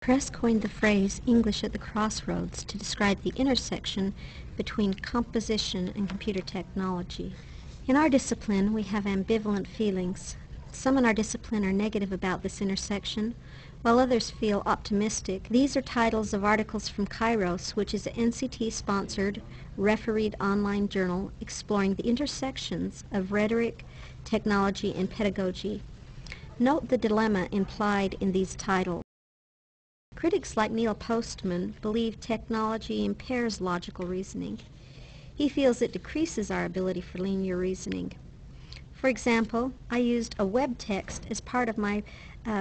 Press coined the phrase English at the crossroads to describe the intersection between composition and computer technology. In our discipline, we have ambivalent feelings. Some in our discipline are negative about this intersection, while others feel optimistic. These are titles of articles from Kairos, which is an NCT-sponsored, refereed online journal exploring the intersections of rhetoric, technology, and pedagogy. Note the dilemma implied in these titles. Critics like Neil Postman believe technology impairs logical reasoning. He feels it decreases our ability for linear reasoning. For example, I used a web text as part of my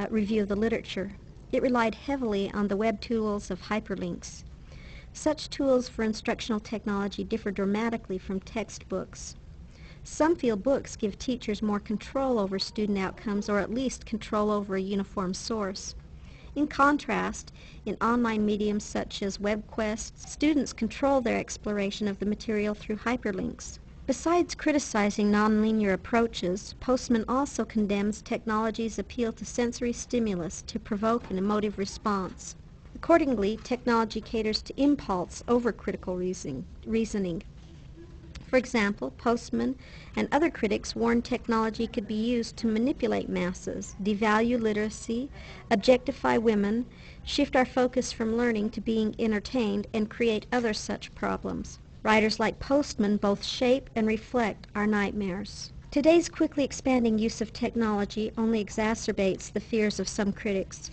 review of the literature. It relied heavily on the web tools of hyperlinks. Such tools for instructional technology differ dramatically from textbooks. Some feel books give teachers more control over student outcomes, or at least control over a uniform source. In contrast, in online mediums such as WebQuest, students control their exploration of the material through hyperlinks. Besides criticizing nonlinear approaches, Postman also condemns technology's appeal to sensory stimulus to provoke an emotive response. Accordingly, technology caters to impulse over critical reasoning. For example, Postman and other critics warn technology could be used to manipulate masses, devalue literacy, objectify women, shift our focus from learning to being entertained, and create other such problems. Writers like Postman both shape and reflect our nightmares. Today's quickly expanding use of technology only exacerbates the fears of some critics.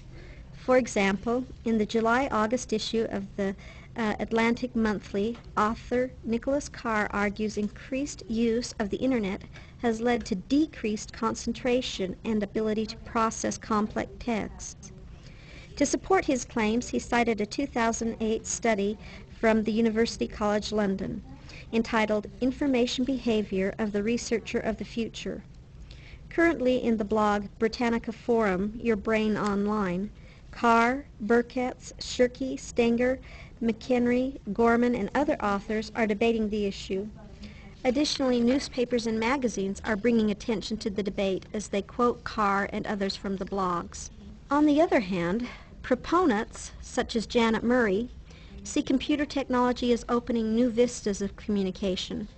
For example, in the July-August issue of the Atlantic Monthly, author Nicholas Carr argues increased use of the Internet has led to decreased concentration and ability to process complex texts. To support his claims, he cited a 2008 study from the University College London entitled Information Behavior of the Researcher of the Future. Currently in the blog Britannica Forum, Your Brain Online, Carr, Burketts, Shirky, Stenger, McHenry, Gorman, and other authors are debating the issue. Additionally, newspapers and magazines are bringing attention to the debate as they quote Carr and others from the blogs. On the other hand, proponents, such as Janet Murray, see computer technology as opening new vistas of communication.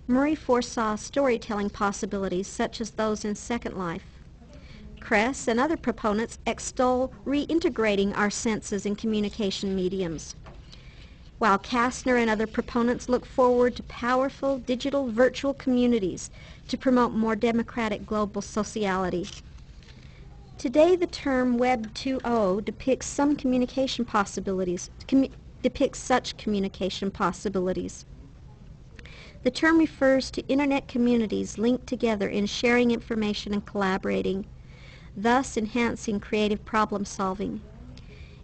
Murray foresaw storytelling possibilities such as those in Second Life. Kress and other proponents extol reintegrating our senses in communication mediums, while Kastner and other proponents look forward to powerful digital virtual communities to promote more democratic global sociality. Today, the term Web 2.0 depicts such communication possibilities. The term refers to internet communities linked together in sharing information and collaborating, thus enhancing creative problem solving.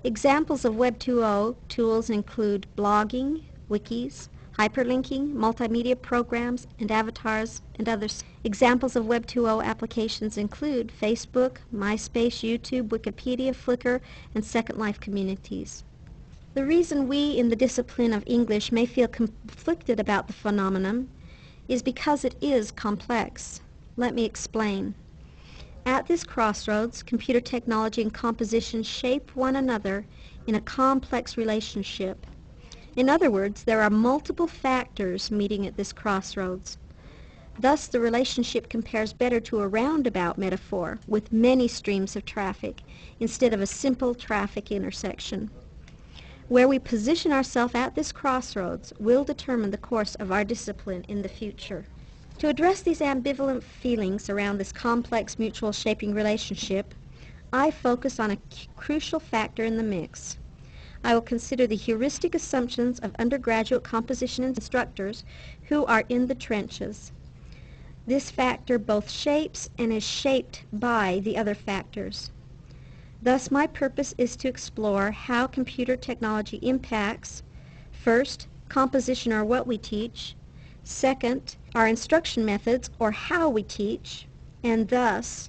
Examples of Web 2.0 tools include blogging, wikis, hyperlinking, multimedia programs, and avatars, and others. Examples of Web 2.0 applications include Facebook, MySpace, YouTube, Wikipedia, Flickr, and Second Life communities. The reason we in the discipline of English may feel conflicted about the phenomenon is because it is complex. Let me explain. At this crossroads, computer technology and composition shape one another in a complex relationship. In other words, there are multiple factors meeting at this crossroads. Thus, the relationship compares better to a roundabout metaphor with many streams of traffic instead of a simple traffic intersection. Where we position ourselves at this crossroads will determine the course of our discipline in the future. To address these ambivalent feelings around this complex mutual shaping relationship, I focus on a crucial factor in the mix. I will consider the heuristic assumptions of undergraduate composition instructors who are in the trenches. This factor both shapes and is shaped by the other factors. Thus, my purpose is to explore how computer technology impacts, first, composition or what we teach, second, our instruction methods or how we teach, and thus,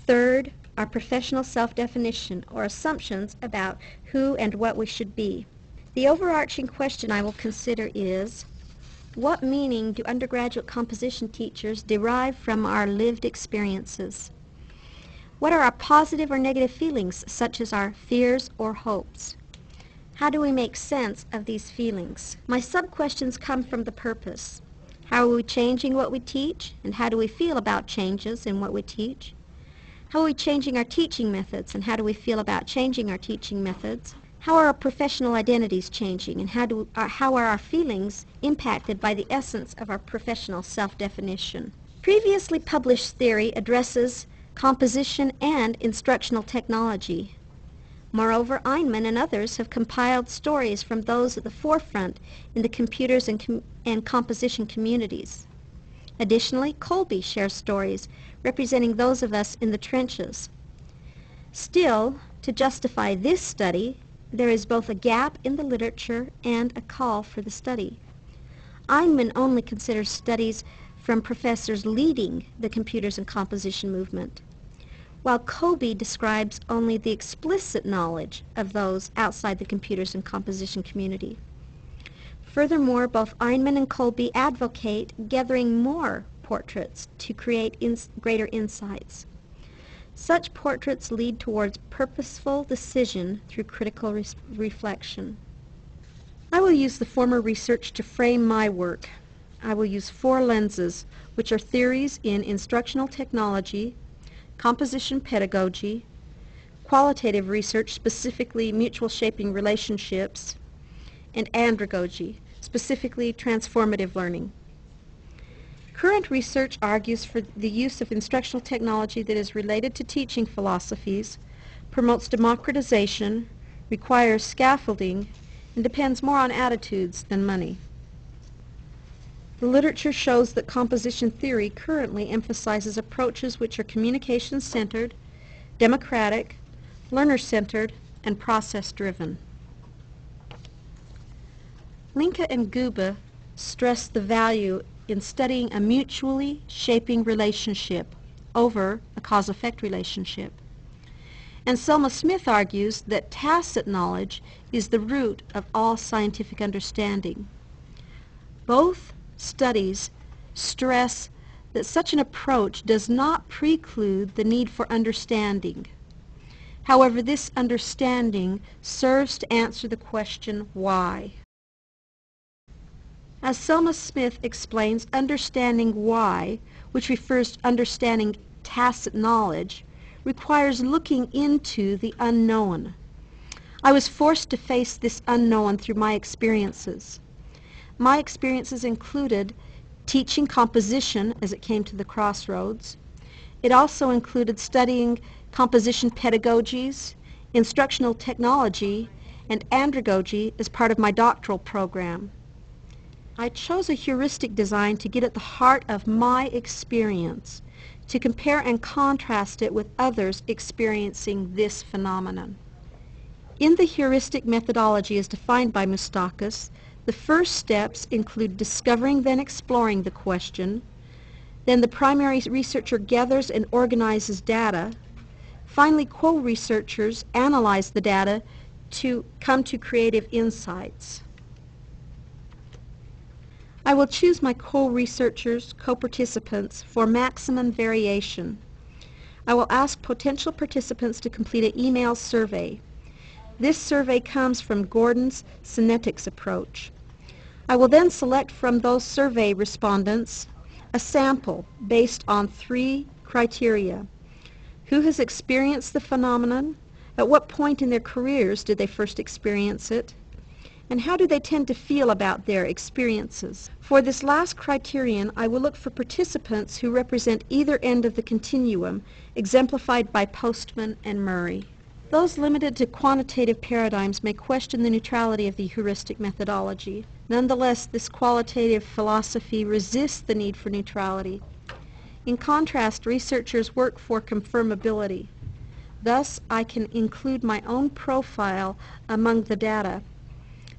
third, our professional self-definition or assumptions about who and what we should be. The overarching question I will consider is, what meaning do undergraduate composition teachers derive from our lived experiences? What are our positive or negative feelings, such as our fears or hopes? How do we make sense of these feelings? My sub-questions come from the purpose. How are we changing what we teach, and how do we feel about changes in what we teach? How are we changing our teaching methods, and how do we feel about changing our teaching methods? How are our professional identities changing, and how are our feelings impacted by the essence of our professional self-definition? Previously published theory addresses composition and instructional technology. Moreover, Einman and others have compiled stories from those at the forefront in the computers and composition communities. Additionally, Colby shares stories representing those of us in the trenches. Still, to justify this study, there is both a gap in the literature and a call for the study. Einman only considers studies from professors leading the computers and composition movement, while Colby describes only the explicit knowledge of those outside the computers and composition community. Furthermore, both Einman and Colby advocate gathering more portraits to create greater insights. Such portraits lead towards purposeful decision through critical reflection. I will use the former research to frame my work. I will use 4 lenses, which are theories in instructional technology, composition pedagogy, qualitative research, specifically mutual shaping relationships, and andragogy, specifically transformative learning. Current research argues for the use of instructional technology that is related to teaching philosophies, promotes democratization, requires scaffolding, and depends more on attitudes than money. The literature shows that composition theory currently emphasizes approaches which are communication-centered, democratic, learner-centered, and process-driven. Linka and Guba stress the value in studying a mutually shaping relationship over a cause-effect relationship. And Selma Smith argues that tacit knowledge is the root of all scientific understanding. Both studies stress that such an approach does not preclude the need for understanding. However, this understanding serves to answer the question, why? As Selma Smith explains, understanding why, which refers to understanding tacit knowledge, requires looking into the unknown. I was forced to face this unknown through my experiences. My experiences included teaching composition as it came to the crossroads. It also included studying composition pedagogies, instructional technology, and andragogy as part of my doctoral program. I chose a heuristic design to get at the heart of my experience, to compare and contrast it with others experiencing this phenomenon. In the heuristic methodology as defined by Moustakis, the first steps include discovering, then exploring the question. Then the primary researcher gathers and organizes data. Finally, co-researchers analyze the data to come to creative insights. I will choose my co-researchers, co-participants, for maximum variation. I will ask potential participants to complete an email survey. This survey comes from Gordon's Synetics approach. I will then select from those survey respondents a sample based on 3 criteria. Who has experienced the phenomenon? At what point in their careers did they first experience it? And how do they tend to feel about their experiences? For this last criterion, I will look for participants who represent either end of the continuum, exemplified by Postman and Murray. Those limited to quantitative paradigms may question the neutrality of the heuristic methodology. Nonetheless, this qualitative philosophy resists the need for neutrality. In contrast, researchers work for confirmability. Thus, I can include my own profile among the data.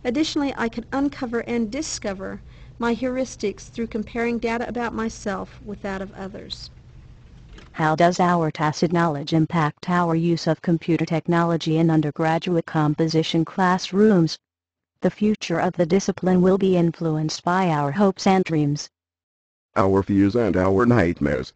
Additionally, I can uncover and discover my heuristics through comparing data about myself with that of others. How does our tacit knowledge impact our use of computer technology in undergraduate composition classrooms? The future of the discipline will be influenced by our hopes and dreams, our fears and our nightmares.